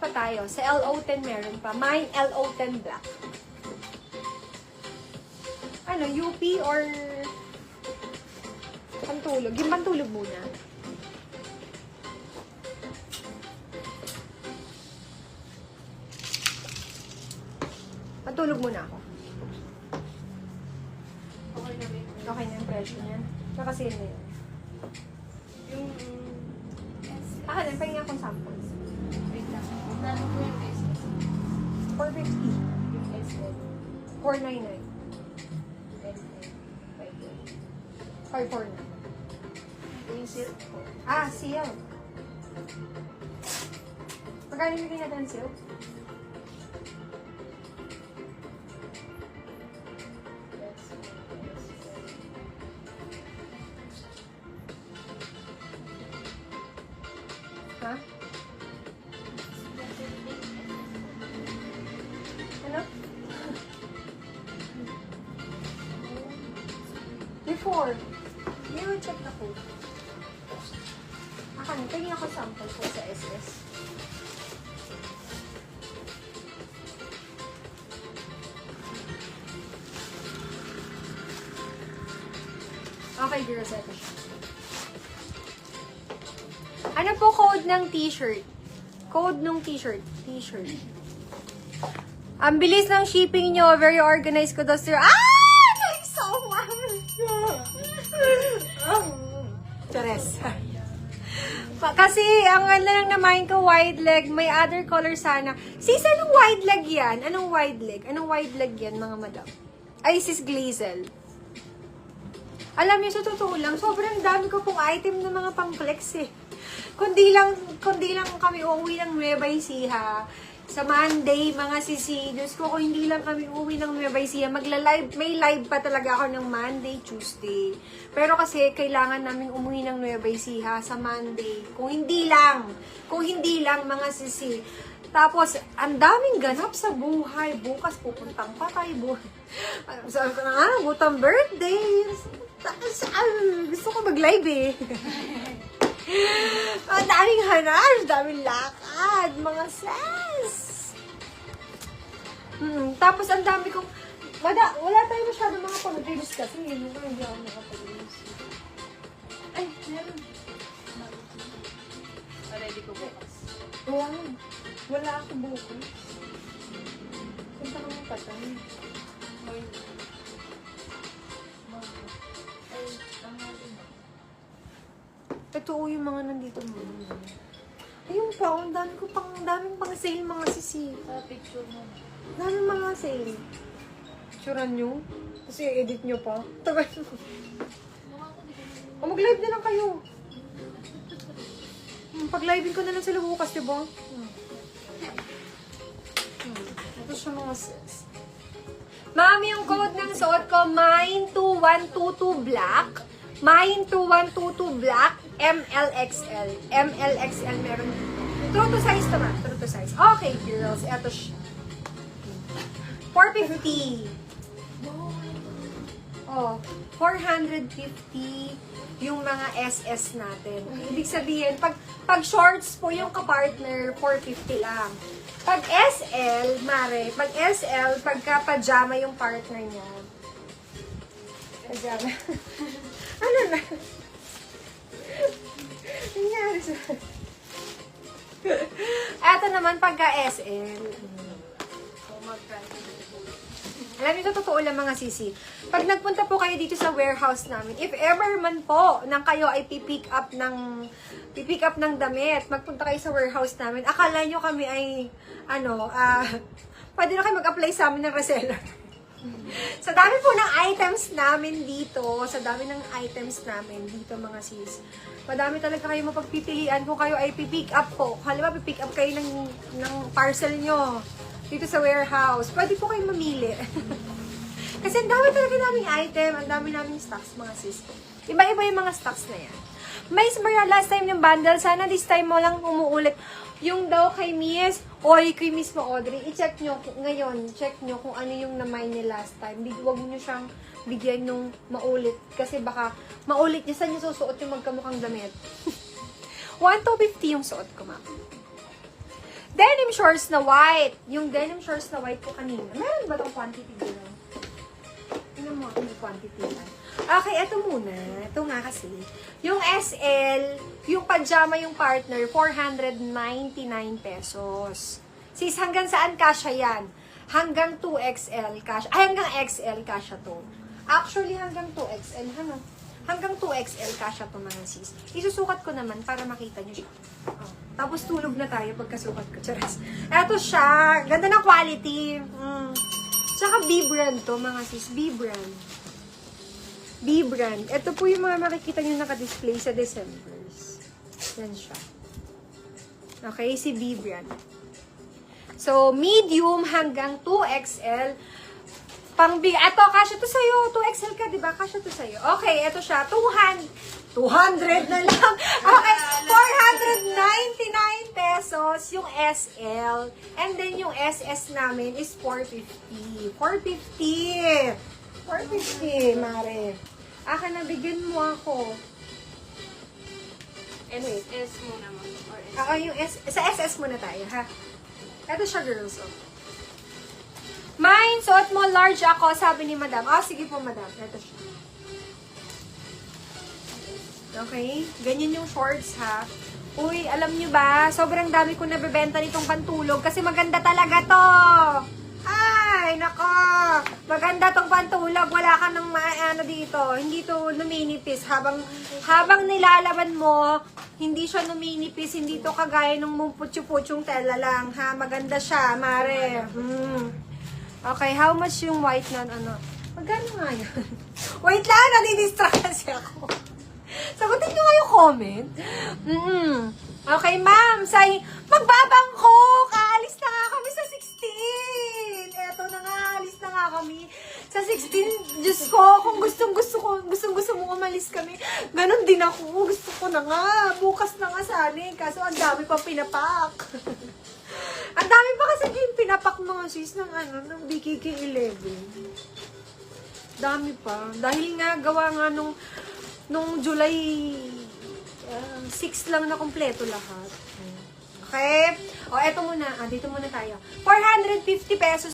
pa tayo. Sa LO10 meron pa. Mine, LO10 black. Ano, UP or pantulog? Yung pantulog muna. Pantulog muna ako. Okay na yung presyo niya. Nakasale na yun. Yung Akin, pahinga akong samples. wait lang. Nano po yung SS? 450. Yung SL. 499. LL. 549. Yung silk po. Ah, seal. Magkano yung natin ang seal? That's SL. Ha? Ano? Before. Hindi mo check na po. Akan, tingin ako sample ko sa SS. Okay, girls, ito siya. Ano po code ng t-shirt? Code ng t-shirt. T-shirt. Ang bilis ng shipping nyo. Very organized ko daw, sir. Ah! Thanks so much! Chares. Kasi, ang ano lang naman ko, wide leg. May other color sana. Sis, anong wide leg yan? Anong wide leg? Anong wide leg yan, mga madam? Ay, sis Glazel. Alam niyo, sa totoo lang, sobrang dami ko pong item ng mga pang-flex eh. Kundi lang kami uuwi ng Nueva Ecija. Sa Monday, mga sisi, Diyos ko, kung hindi lang kami uuwi ng Nueva Ecija, may live pa talaga ako ng Monday, Tuesday. Pero kasi, kailangan namin umuwi ng Nueva Ecija sa Monday. Kung hindi lang, mga sisi. Tapos, ang daming ganap sa buhay. Bukas, pupuntang patay. Sabi ko na nga, butang birthday. Gusto ko mag-live eh. Ang daming hanap, daming lakad, mga sis. Tapos ang dami kong, wala tayo masyado mga pag-release kasi, hindi ako nakapag-release. Ay, meron. Ready ko bukas. Wala ako bukas. Punta ka ng patay. Ay, ang natin na. Totoo yung mga nandito mo. Ayun pa, ang daming pang sale mga sisi. Sa picture mo. Daming mga sale. Picturean nyo? Kasi edit nyo pa. Tagal mo. O mag-live na lang kayo. Pag-livein ko na lang sila bukas, diba? Ito siya mga sis. Mami, yung code ng suot ko, mine2122 black. Mine2122 black. MLXL. MLXL meron dito. True to size naman. True to size. Okay, girls. Ito siya. 450. Oh, 450 yung mga SS natin. Ibig sabihin, pag shorts po yung kapartner, 450 lang. Pag SL, mare, pag SL, pagka pajama yung partner niya. Pajama. Ano na? Nangyari sa... Eto naman, pagka SL. Alam niyo, totoo lang mga sisi. Pag nagpunta po kayo dito sa warehouse namin, if ever man po nang kayo ay pipick up ng damit, magpunta kayo sa warehouse namin, akala nyo kami ay, pwede na kayo mag-apply sa amin ng reseller. Sa dami po ng items namin dito, mga sis. Madami talaga kayo mapagpipilian kung kayo ay pipick up po. Halimbawa, pipick up kayo ng parcel nyo dito sa warehouse. Pwede po kayo mamili. Kasi ang dami talaga naming item, ang dami naming stocks, mga sis. Iba-iba yung mga stocks na yan. May last time yung bundle, sana this time mo lang umuulit. Yung daw kay Miss, o kay Miss mo Audrey, i-check nyo ngayon, check nyo kung ano yung na-mine niya last time. Huwag nyo siyang bigyan nung maulit. Kasi baka maulit niya, saan nyo susuot yung magkamukhang damit? 1,250 yung suot ko, ma'am. Denim shorts na white. Yung denim shorts na white ko kanina. Meron ba itong quantity dito? Tingnan mo kung may quantity yan. Okay, eto muna. Ito nga kasi. Yung SL, yung pajama yung partner, 499 pesos. Sis, hanggang saan kasya yan? Hanggang 2XL kasya. Ay, hanggang XL kasya to. Actually, hanggang 2XL. Hanggang 2XL kasya to mga sis. Isusukat ko naman para makita nyo siya. Oh. Tapos tulog na tayo pagkasukat ko. Charas. Eto siya. Ganda ng quality. Tsaka B-brand to mga sis. B-brand. B-brand. Ito po yung mga makikita nyo naka-display sa Decembers. Yan siya. Okay, si B-brand. So, medium hanggang 2XL. Eto, kasya to sa'yo. 2XL ka, diba? Kasya to sa'yo. Okay, eto siya. 200 na lang. Okay, 499 pesos yung SL. And then yung SS namin is 450. 450. 450, Mare. Aka na, bigyan mo ako. SS muna mo. Or S. Yung sa SS muna tayo, ha? Ito siya, girls. Oh. Mine, suot mo, large ako, sabi ni madam. Sige po, madam. Ito siya. Okay? Ganyan yung shorts, ha? Uy, alam nyo ba? Sobrang dami ko nabebenta nitong pantulog kasi maganda talaga to. Ay, nako. Maganda tong pantulog. Wala ka nang ano dito. Hindi to luminipis. Habang nilalaban mo, hindi siya luminipis. Hindi to kagaya ng putyo-putyong tela lang. Ha? Maganda siya, Mare. Okay, how much yung white na ano? Magkano nga yun? Wait lang, nadidistract kasi ako. Sagutin nyo nga yung comment. Okay, ma'am. Magbabangko. Kaalis na nga kami sa 16. Eto na nga, alis na nga kami. Sa 16, Diyos ko, kung gustong-gusto mo umalis kami, ganun din ako. Gusto ko na nga. Bukas na nga sana. Kaso ang dami pa pinapak. Ang dami pa kasi yung pinapak mga sis ng ng BKK 11. Dami pa. Dahil nga, gawa nga nung July 6 lang na kompleto lahat. Okay? O, eto muna. Dito muna tayo. 450 pesos